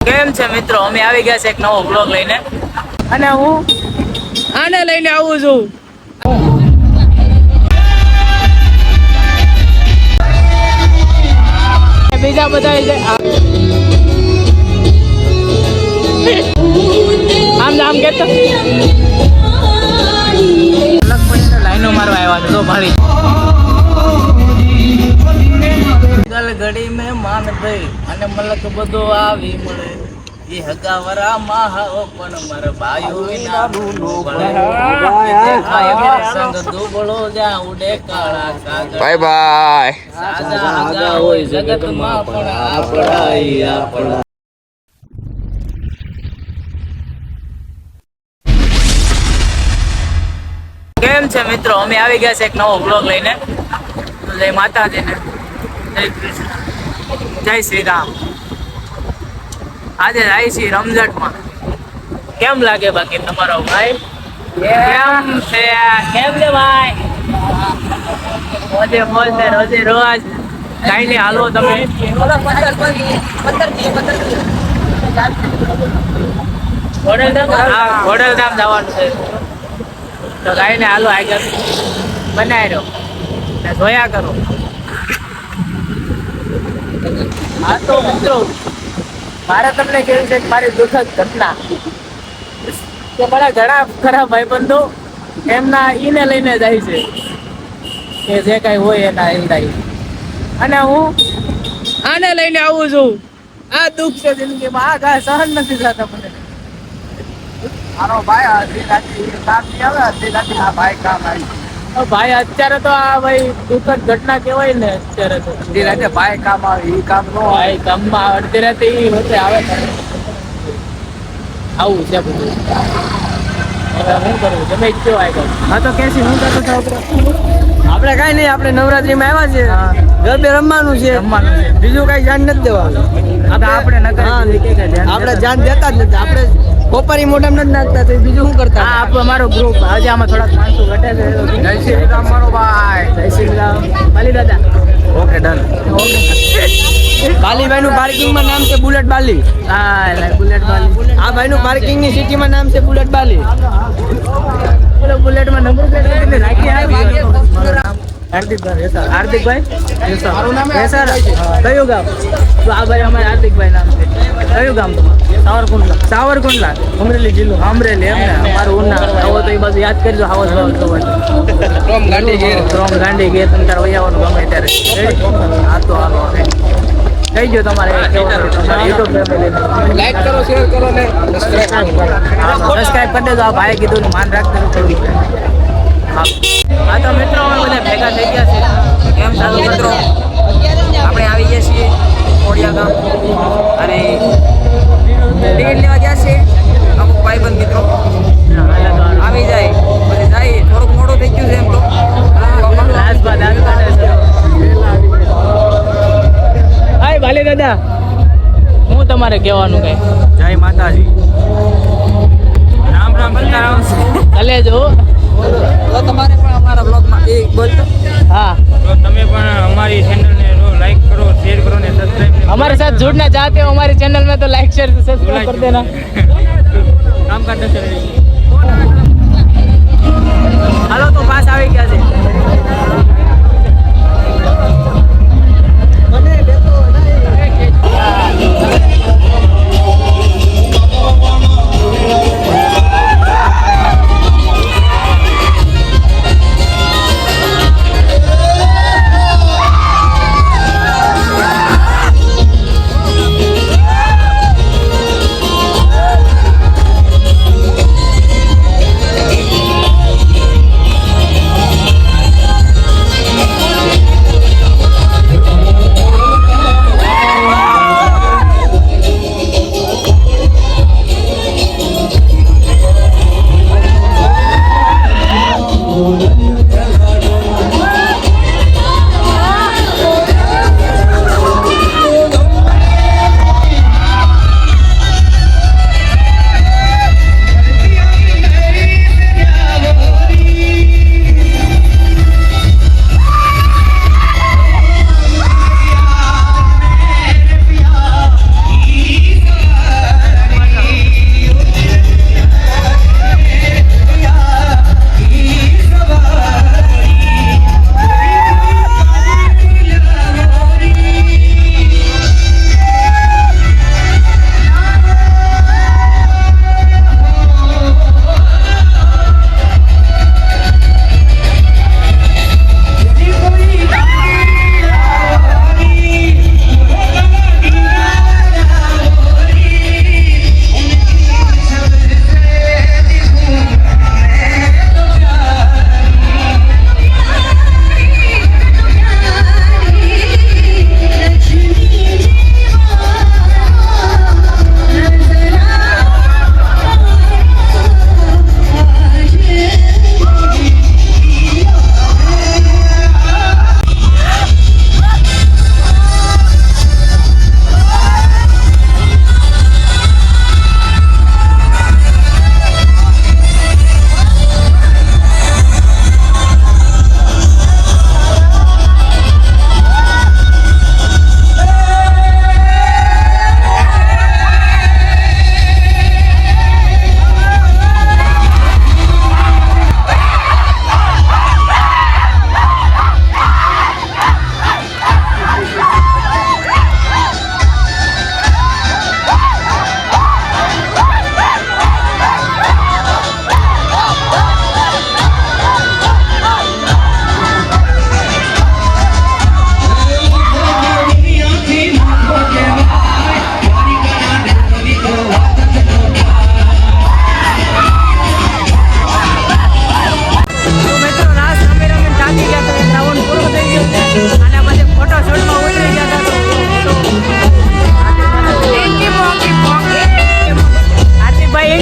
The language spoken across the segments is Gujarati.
કેમ છે મિત્રો, અમે આવી ગયા છે એક નવો બ્લોગ લઈને અને હું આને લઈને આવું છું. બીજા બધા આમ કેતો અલગ પડીને લાઈનો મારવા આવ્યા છે તો ભાઈ ઘડી મેં માન ભાઈ અને મલક બધો આવી મળે એ હગાવરા માં હાઓ પણ મારા ભાઈઓ વિના સંગ દુબળો જા ઉડે કાળા કાગળ. Bye bye. સાજા હગા હોય જગતમાં પણ આપણા. કેમ છે મિત્રો, અમે આવી ગયા છે એક નવો બ્લોગ લઈને. જય માતાજીને, જય કૃષ્ણ, જય શ્રી રામ. આજે જાય છે રમઝટમાં. કેમ લાગે બાકી તમારો ભાઈ? કેમ છે ભાઈ? રોજે મોજ ને રોજે રોજ કઈ નહીં. હાલો તમે ખોડલધામ જવાનું છે તો કઈ ને હાલો આગળ બનાવી રહ્યો ને જોયા કરો. હા તો મિત્રો, મારે તમને કેવું છે કે મારી દુઃખદ ઘટના કે મારા ઘણા ખરા ભાઈબંધો એમના ઈને લઈને જાય છે કે જે કઈ હોય એના એમદાઈ, અને હું આને લઈને આવું છું. આ દુઃખ છે જિંદગીમાં, આ ગાય સહન નથી થતા મને. મારો ભાઈ અડધી રાતે કામ નહીં આવે, અડધી રાતે આ ભાઈ કામ આવી. ભાઈ અત્યારે તો આ ભાઈ દુઃખદ ઘટના કહેવાય ને. અત્યારે તો અડધી રાતે ભાઈ કામ આવે, એ કામ નો ભાઈ કામમાં અડધી રાતે એ વચ્ચે આવે. આવું છે બધું. હવે શું કરવું, તમે જ કયો આગળ. હા તો કેસી હું કરતો હતો આપણે કઈ નહીં, આપણે નવરાત્રીમાં આવ્યા છે, ગરબે રમવાનું છે, બીજું કઈ ધ્યાન નથી દેવાનું. આપણે આપણે ધ્યાન દેતા જ નથી. આપણે કોપરી મોઢામ નથી નાખતા, તો બીજું શું કરતા? હા, આપણું અમારો ગ્રુપ આજે આમાં થોડાક માણસો ઘટે છે. જય શ્રી રામ મારો ભાઈ. જય શ્રી રામ બાલી દાદા. Okay done. બાલીભાઈ નું પાર્કિંગ માં નામ છે બુલેટ બાલી. હા, બુલેટ બાલી. આ ભાઈ નું પાર્કિંગ ની સિટી માં નામ છે બુલેટ બાલી. બોલો બુલેટમાં નંબર પ્લેટ રાખી આવી. હાર્દિકભાઈ કયું ગામ? તો આ ભાઈ અમારે હાર્દિકભાઈ નામ છે. કયું ગામ તમારું? સાવરકુંડલા, અમરેલી જિલ્લો. અમરેલી એમ ને? અમારું ઉના. આવો તો એ બાજુ યાદ કરજો. આવો ફ્રોમ ગાંધી ગેર. ગાંડી ગેર તમે તારે વૈયાવાનું ગમે ત્યારે. હા તો હાલો કહી દો તમારે યુટ્યુબ ફેમિલી લાઈક કરો, શેર કરો ને સબસ્ક્રાઈબ કરી દેજો. આ ભાઈ કીધું માન રાખજો થોડું. હા તો મિત્રો, અમે બધા ભેગા થઈ ગયા છે. કેમ ચાલો મિત્રો? આપણે આવી ગયા છીએ ખોડિયા ગામ અને ટિકિટ લેવા ગયા છે. અમુક ભાઈબંધ મિત્રો આવી જાય પછી જાય. થોડુંક મોડું થઈ ગયું છે એમ તો. હાય ભાલી દાદા, હું તમારે કહેવાનું કઈ? જય માતાજી. રામ રામ સીતારામ. ભલે જો તો તમારે પણ અમારા બ્લોગમાં એ બોલતો. હા, તો તમે પણ અમારી ચેનલને લાઈક કરો, શેર કરો ને સબસ્ક્રાઇબ. हमारे साथ जुड़ना चाहते हो हमारे चैनल में तो लाइक शेयर सब्सक्राइब कर देना. કામ કરતા છે. હાલો તો પાસ આવી ગયા છે.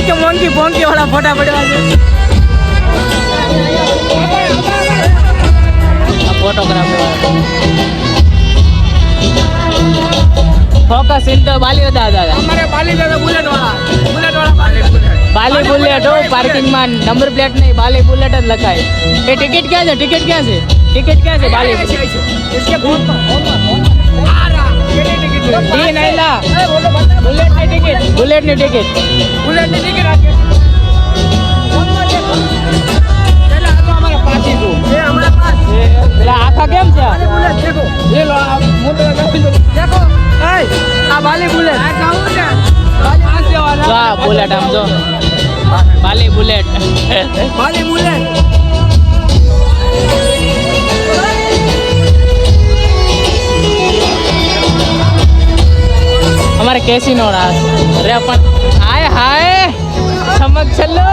કે મોંકી પોંકી વાળા ફોટા પડવા છે ફોટોગ્રાફર ફોકસ ઇન તો બાલી દાદા અમારે બાલી દાદા બુલેટ વાળા બાલી બુલેટ હો પાર્કિંગ માં નંબર પ્લેટ નહીં બાલી બુલેટ જ લખાય એ ટિકિટ ક્યાં છે ટિકિટ ક્યાં છે બાલી इसके फोन में दी नहीं ला बुलेट ની ટિકિટ આખા કેમ છે આ બાલી બુલેટ વાહ બુલેટ આમ જો બાલી બુલેટ हमारे कैसी नो रे अपन हाय हाय चमक चलो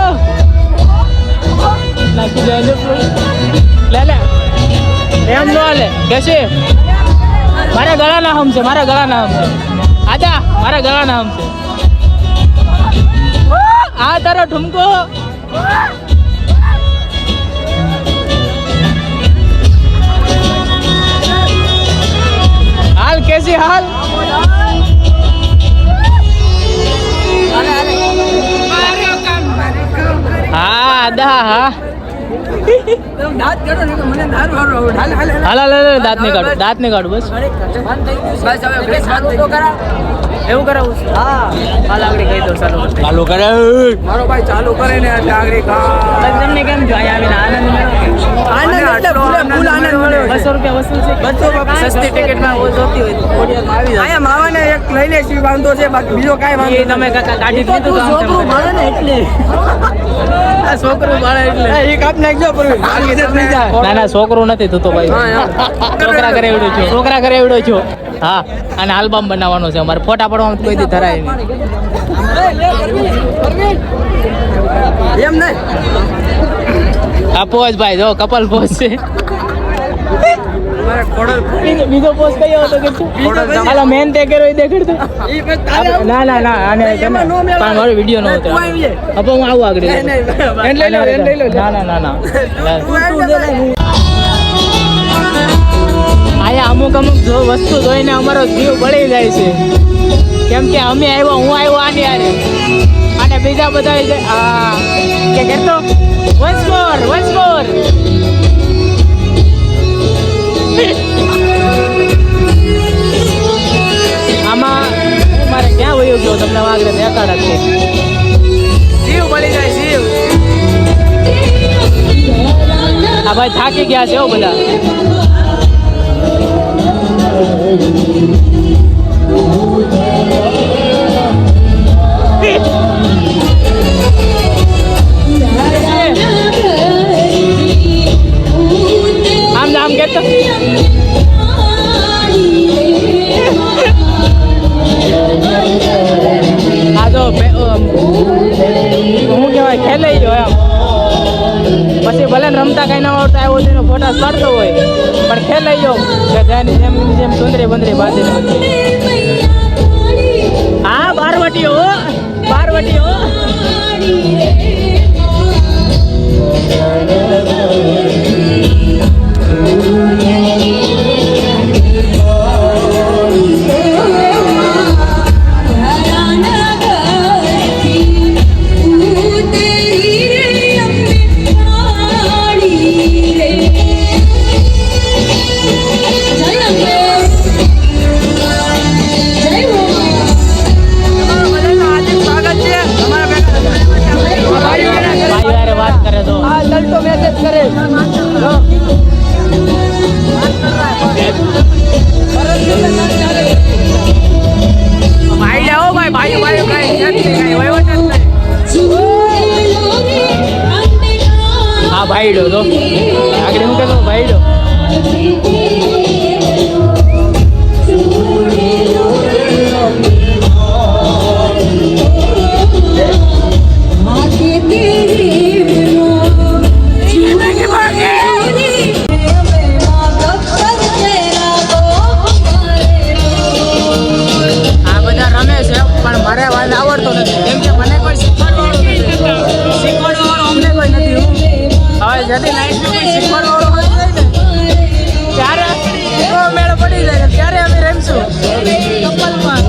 ले ले हम नो ले कैसे मारे गला ना हमसे आजा मारे गला ना हमसे आ तारो ठुमको हाल कैसी हाल हाँ आधा हाँ દાંત નહીં કાઢું બસ એવું કરાવું હાલ આગળ કહી દો ચાલુ કરે મારો ભાઈ ચાલુ કરે ને એટલે આગળ તમને કેમ જો અહીંયા આવીને આનંદ મળ્યો 200 રૂપિયા વસૂલ છે સસ્તી ટિકિટમાં જોતી હોય તો અહીંયા માવાને એક લઈને શી વાંધો છે બાકી બીજો કાંઈ વાંધો તમે કાઢી દીધું છોકરું ભાડે ને એટલે છોકરું ભાડે એટલે એ કાપ નાખજો ના છોકરું નથી તું તો ભાઈ છોકરા કરે એવડો છો હા અને આલ્બમ બનાવવાનો છે અમારે ફોટા પડવામાં કોઈ દી ધરાય નહીં એમ નહીં આ પોઝ ભાઈ જો કપલ પોઝ છે બીજો પોઝ કયો હતો કે હાલો મેન તે કર્યો એ દેખાડ ના આને પણ મારો વિડિયો ન હતો હવે હું આવું આગળ ના આયા અમુક જો વસ્તુ જોઈને અમારો જીવ બળી જાય છે કેમ કે અમે આવ્યો હું આવ્યો આની આરે અને બીજા બધા કે કહેતો વન્સ મોર આમાં મારે ક્યાં વયો ગયો તમને આગળ દેખાડ છે જીવ બળી જાય જીવ આ ભાઈ થાકી ગયા છે બધા આમ કેતો આ તો હું કહેવાય ખેલાઈ ગયો એમ પછી ભલે રમતા કઈ ના આવડતા આવ્યો તેનો ફોટા કાઢતો હોય પણ ખેલાઈ ગયો કે જેમ સુંદરી બંદરી બાંધીને હા બારવટીઓ હા ભાઈડો તો આગળ હું કહેતો ભાઈડો આ બધા રમે છે પણ મારે વાત આવડતો નથી કેમ કે મને કોઈ શીખવાડવાનું જતી નાઈટ કોઈ શીખવાડવાળો હોય ને ત્યારે એવો મેળ પડી જાય ત્યારે અમે રમશું કપલમાં.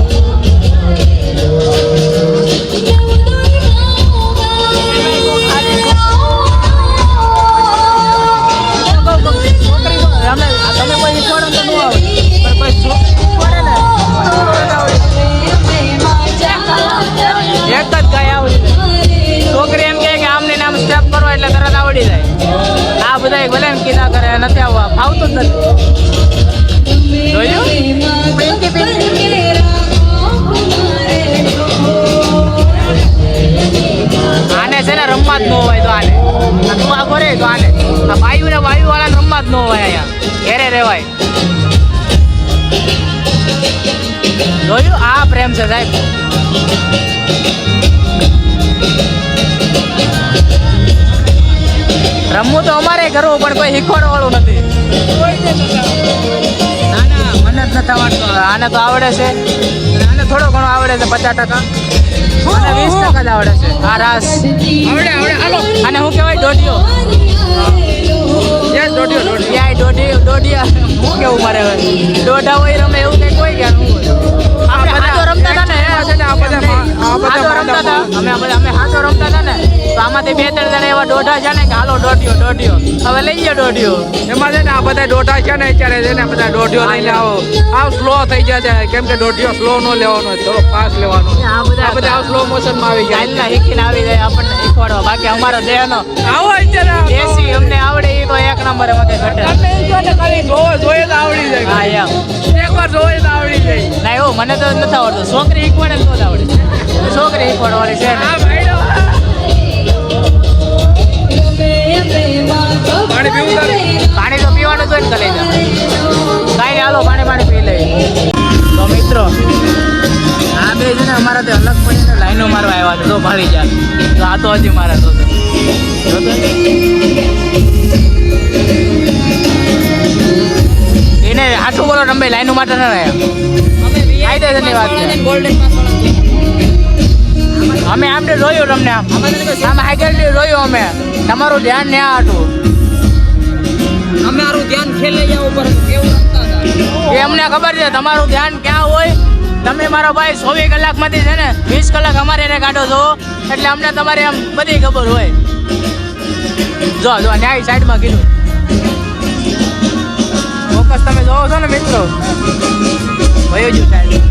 તમે કોઈ શીખવાડો તો ન આવે પણ કોઈ શીખવાડે ને એક જ ગાય આવડી જાય. છોકરી એમ કહે કે આમને નામ સ્ટેપ કરો એટલે તરત આવડી જાય. આ બધા ભલે એમ કીધા કરે નથી આવવા ફાવતું જ નથી. જોયું પિંકી પિંકી આને છે ને રમવા જ ન હોય તો આને તું આ કરે તો આને આ વાયુ ને વાયુ વાળાને રમવા જ ન હોય અહીંયા ઘેરે રહેવાય. જોયું આ પ્રેમ છે સાહેબ. રમવું તો અમારે કરવું પણ કોઈ શીખવાડવા વાળું નથી. ના ના મને જ નથી આવડતું. આને તો આવડે છે આને થોડો ઘણો આવડે છે 50% અને 20% જ આવડે છે. આ રાસ આવડે હાલો આને શું કહેવાય દોઢિયો. દોઢિયા શું કેવું મારે દોઢા હોય રમે એવું કંઈક હોય કે આપણે હાથો રમતા હતા ને અમે હાથો રમતા હતા ને તો આમાંથી 2-3 જણા એવા દોઢા છે ને કે હાલો દોઢિયો હવે લઈ ગયો દોઢિયો. એમાં છે ને આ બધા દોઢા છે ને અત્યારે છે ને બધા દોઢિયો લઈને આવ સ્લો થઈ જશે કેમ કે દોઢિયો સ્લો નો લેવાનો થોડો ફાસ્ટ લેવાનો. આ બધા આવ સ્લો મોશન માં આવી જાય. ચાલના શીખીને આવી જાય આપણને શીખવાડવા. બાકી અમારો દેહનો આવો અત્યારે દેશી અમને આવડે એ તો એક નંબર એમાં કઈ ઘટે. તમે જો ને ખાલી જોયે તો આવડી જાય. હા એમ એકવાર જોયે તો આવડી જાય. ના એવું મને તો નથી આવડતું. છોકરી શીખવાડે તો જ આવડે. છોકરી શીખવાડવાની છે ને. હા ભાઈડો પાણી પીવું તારે? પાણી તો પીવાનું જ હોય ને કલેજા. કાંઈ નહીં હાલો પાણી પી લઈએ. તો મિત્રો આ બે છે ને અમારા તે અલગ પડીને લાઈનો મારવા આવ્યા છે. તો ભાળી જાય તો આ તો હજી મારા તો એને આઠું બોલો રંબે લાઈનો માટે ના રહ્યા. કાયદેસરની વાત છે. અમે આમ જોયું તમને આમ આગળ જોયું અમે તમારું ધ્યાન ને આટું અમારું ધ્યાન ખેલૈયા ઉપર કેવું રમતા હતા એ અમને ખબર છે. તમારું ધ્યાન ક્યાં હોય તમે મારો ભાઈ 24 કલાકમાંથી છે ને 20 કલાક અમારે એને કાઢો છો એટલે અમને તમારે આમ બધી ખબર હોય. જો ન્યાય સાઈડમાં કીધું ફોકસ તમે જોવો છો ને મિત્રો ભયો જ સાઈડ.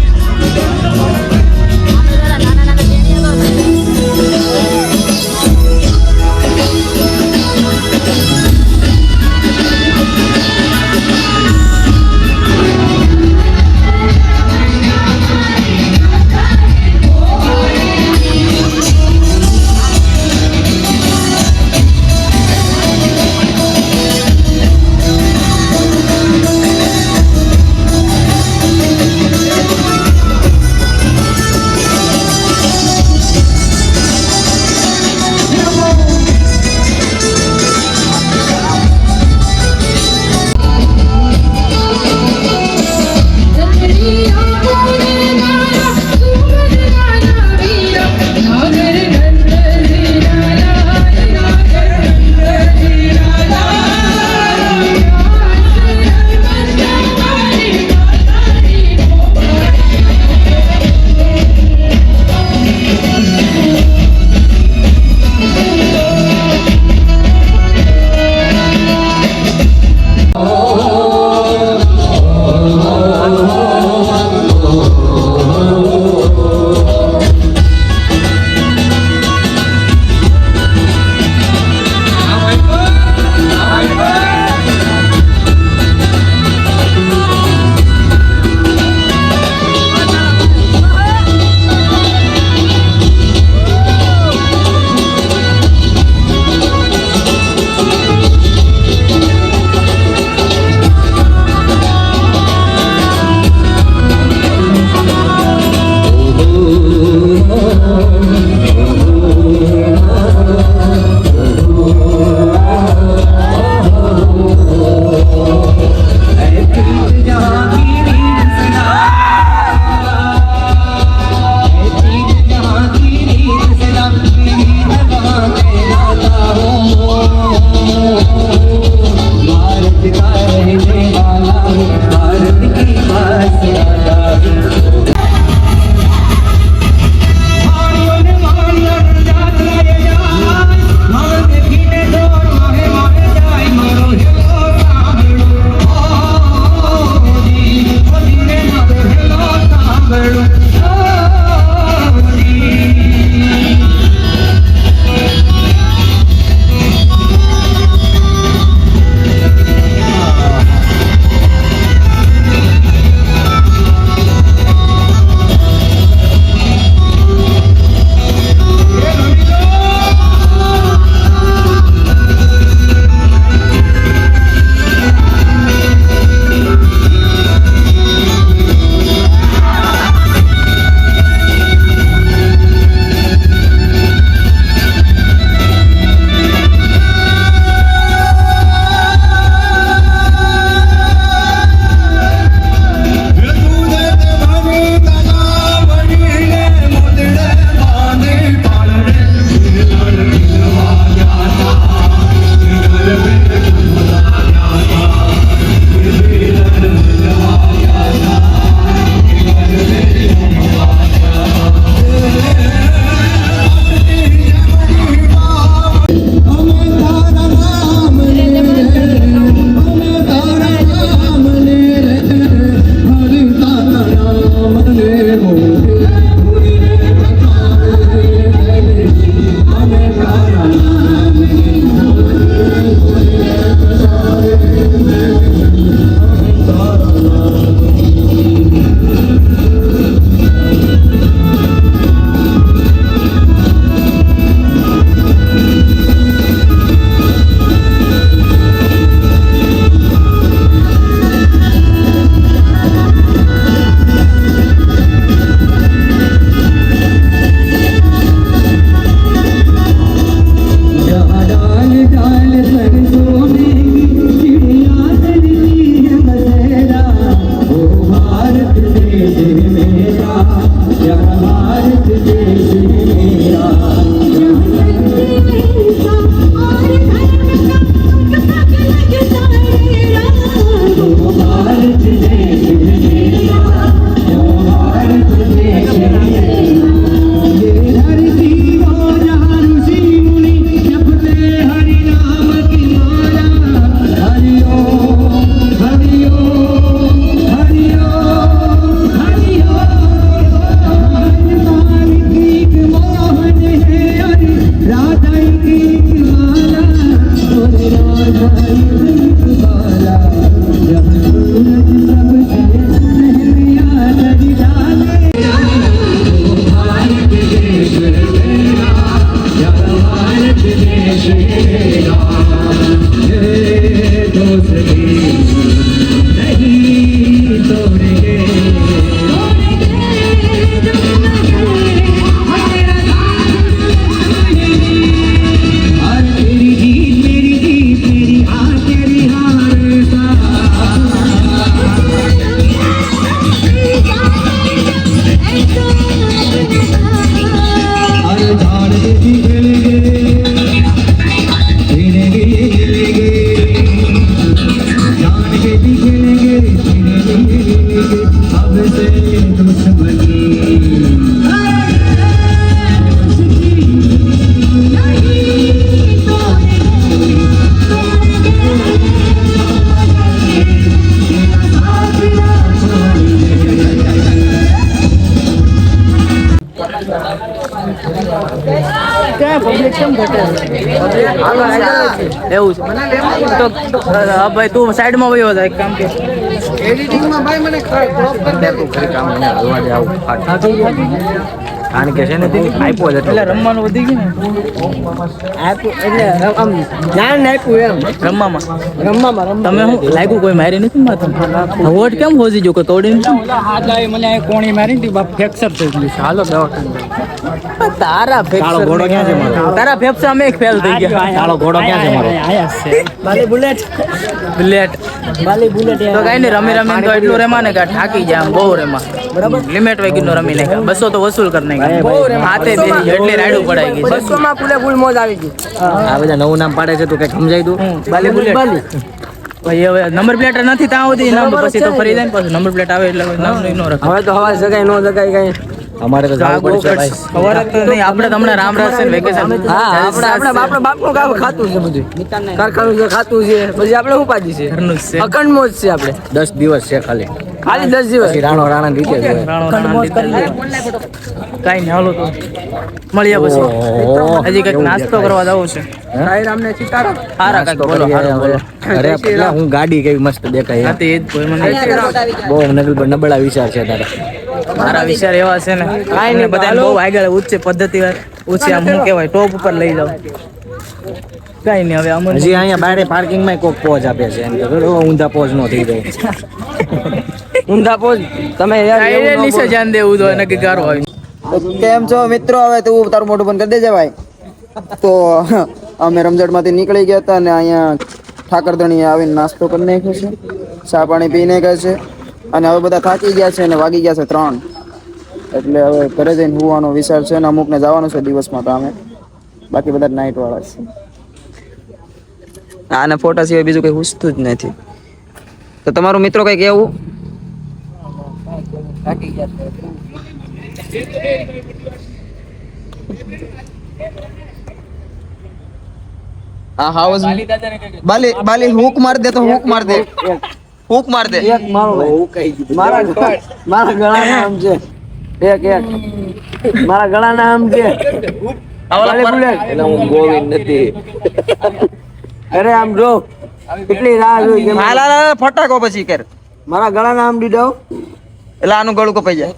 ક્યાં પબ્લિક કેમ ઘટે એવું છે તો હા ભાઈ તું સાઈડમાં વયો જા એક કામ કે એડિટિંગમાં ભાઈ મને ક્રોપ કરી દે તું ખરી કામ મને હલવા દે આવું કારણ કે છે ને તે આપ્યો જ એટલે રમવાનું વધી ગયું ને આપ્યું એટલે આમ ધ્યાન આપ્યું એમ રમવામાં રમવામાં તમે શું લાગ્યું કોઈ મારી નથી માથું વોટ કેમ હોજી જો કે તોડીને મને કોણી મારી હતી બાપ ફ્રેક્ચર થઈ ગયું છે હાલો દવાખાને તારા કાળો ઘોડો ક્યાં છે મારો તારા ફેફસા અમે ફેલ થઈ ગયા કાળો ઘોડો ક્યાં છે મારો બાલી બુલેટ બાલી બુલેટ તો કઈ નહીં રમી રમીને તો એટલું રેમાં ને કે થાકી જાય આમ બહુ રેમાં બરાબર લિમિટ વગરનો રમી નાખ્યા 200 તો વસૂલ કરી નાખ્યા હાથે બેસી એટલી રાયડું પડાઈ ગઈ 200 માં ફૂલ મોજ આવી ગઈ આ બધા નવું નામ પાડે છે તું કઈ સમજાય દઉં બાલી બુલેટ ભાઈ હવે નંબર પ્લેટ નથી ત્યાં સુધી નામ પછી તો ફરી જાય ને પછી નંબર પ્લેટ આવે એટલે નામ નહીં નો રખાય હવે તો હવા જગાય નો જગાય કઈ અમારે તો જાવું પડશે ભાઈ ખબર જ નહીં આપણે તમને રામ રાસ છે વેકેશન હા આપણે બાપનું કામ ખાતું છે બધું કારખાનું છે ખાતું છે પછી આપણે શું પાજી છે ઘરનું જ છે અખંડ મોજ છે આપણે 10 દિવસ છે ખાલી 10 દિવસ રાણો રાણા રીતે છે કઈ નહીં હાલો તો મળીએ પછી હજી કઈક નાસ્તો કરવા જવું છે રામને ચિતારો હારા કઈક બોલો હારું બોલો અરે પેલા હું ગાડી કેવી મસ્ત દેખાય હતી એ જ કોઈ મને બહુ નબળા વિચાર છે તારા મારા વિચાર એવા છે ને કાંઈ નહીં બધા બહુ આગળ ઉચ્ચ પદ્ધતિ ઉચ્ચ આમ શું કહેવાય ટોપ ઉપર લઈ જાવ કાંઈ નહીં હવે અમને હજી અહીંયા બારે પાર્કિંગમાં કોક પોજ આપે છે એમ તો ઊંધા પોજ નો થઈ જાય ઊંધા પોજ તમે યાર નીચે જાન દેવું તો નક્કી ગારો આવી કેમ છો મિત્રો? હવે તું તારું મોઢું બંધ કરી દેજે ભાઈ. તો અમે રમઝટમાંથી નીકળી ગયા હતા અને અહીંયા ઠાકરધણીએ આવીને નાસ્તો કરી નાખ્યો છે, ચા પાણી પીને ગયા છે અને હવે બધા થાકી ગયા છે અને વાગી ગયા છે 3. એટલે હવે ઘરે જઈને હોવાનો વિચાર છે અને અમુકને જવાનું છે દિવસમાં કામે, બાકી બધા નાઇટ વાળા છે. આના ફોટા સિવાય બીજું કઈ હુસતું જ નથી. તો તમારું મિત્રો કઈ કેવું? આ હાઉસ બાલી બાલી હુક માર દે, તો હુક માર દે, હુક માર દે. એક મારા ગળાના આમ છે, એક મારા ગળાના આમ છે. એટલે હું ગોવિંદ નથી. અરે આમ જો કેટલી રાહ જોઈ છે. હાલ હાલ હાલ, ફટાકો પછી કર. મારા ગળાના આમ દીધો એટલે આનું ગળું કપાઈ જાય.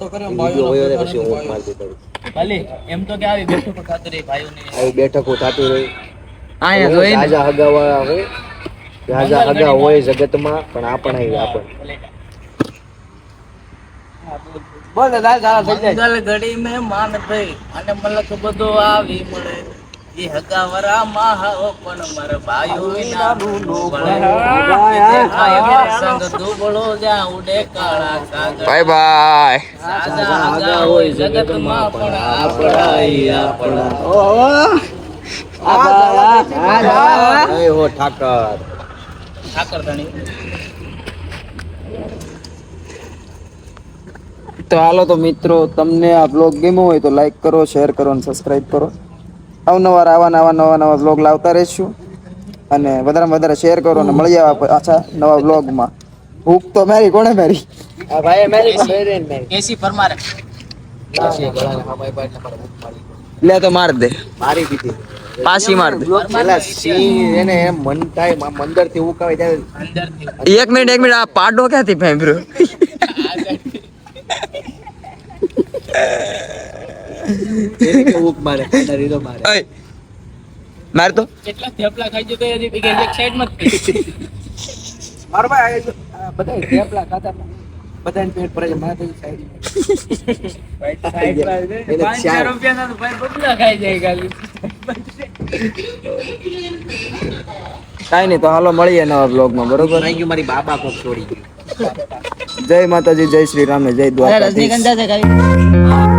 એમ તો કે આવી બેઠકો ખાતર એ ભાઈઓને આવી બેઠકો થતી રહી. અહીંયા જોઈ ને. રાજા હગાવાળા હોય, રાજા હગા હોય જગતમાં, પણ આપણે બોલ દાદા સારા થઈ જાય. મંગલ ઘડી મે માન થઈ અને મલક બધો આવી મળે એ હગાવરા માં હાઓ પણ માર ભાઈઓ વિના સંગ દુબળો જા ઉડે કાળા કાગળ. Bye bye. સાજા હગા હોય જગતમાં પણ આપણા જય હો ઠાકર. ઠાકર ધણી. તો હાલો તો મિત્રો, તમને આ બ્લોગ ગમ્યો હોય તો લાઈક કરો, શેર કરો અને સબસ્ક્રાઇબ કરો. અવનવાર આવા નવા બ્લોગ લાવતા રહીશું અને વધારેમાં વધારે શેર કરો અને મળી આવા પાછા નવા બ્લોગમાં. ભૂખ તો મારી કોણે મારી? આ ભાઈ મેરી બેરેન મેરી કેસી પરમાર લે તો માર દે. મારી દીધી પાછી માર દે. પેલા સિંહ એને એમ મન થાય મંદર થી ઉકાવે ત્યારે અંદરથી એક મિનિટ આ પાડો ક્યાંથી ફેંબ્યો? ઉક મારે પંડારી તો મારે. ઓય માર તો. કેટલા થેપલા ખાઈ જતો હજી એક સાઈડમાં જ મારો ભાઈ બધા થેપલા ખાતા બધાને પેટ ભરાય છે. મારે તો સાઈડ ₹500 ભાઈ બબલા ખાઈ જાય ખાલી. કાંઈ નહીં, તો હાલો મળીએ નવા બ્લોગમાં, બરોબર? થઈ ગયું. મારી બાબા કોક છોડી ગયું. જય માતાજી, જય શ્રી રામ, જય દ્વારકાધીશ. રજનીગંધા છે ખાલી.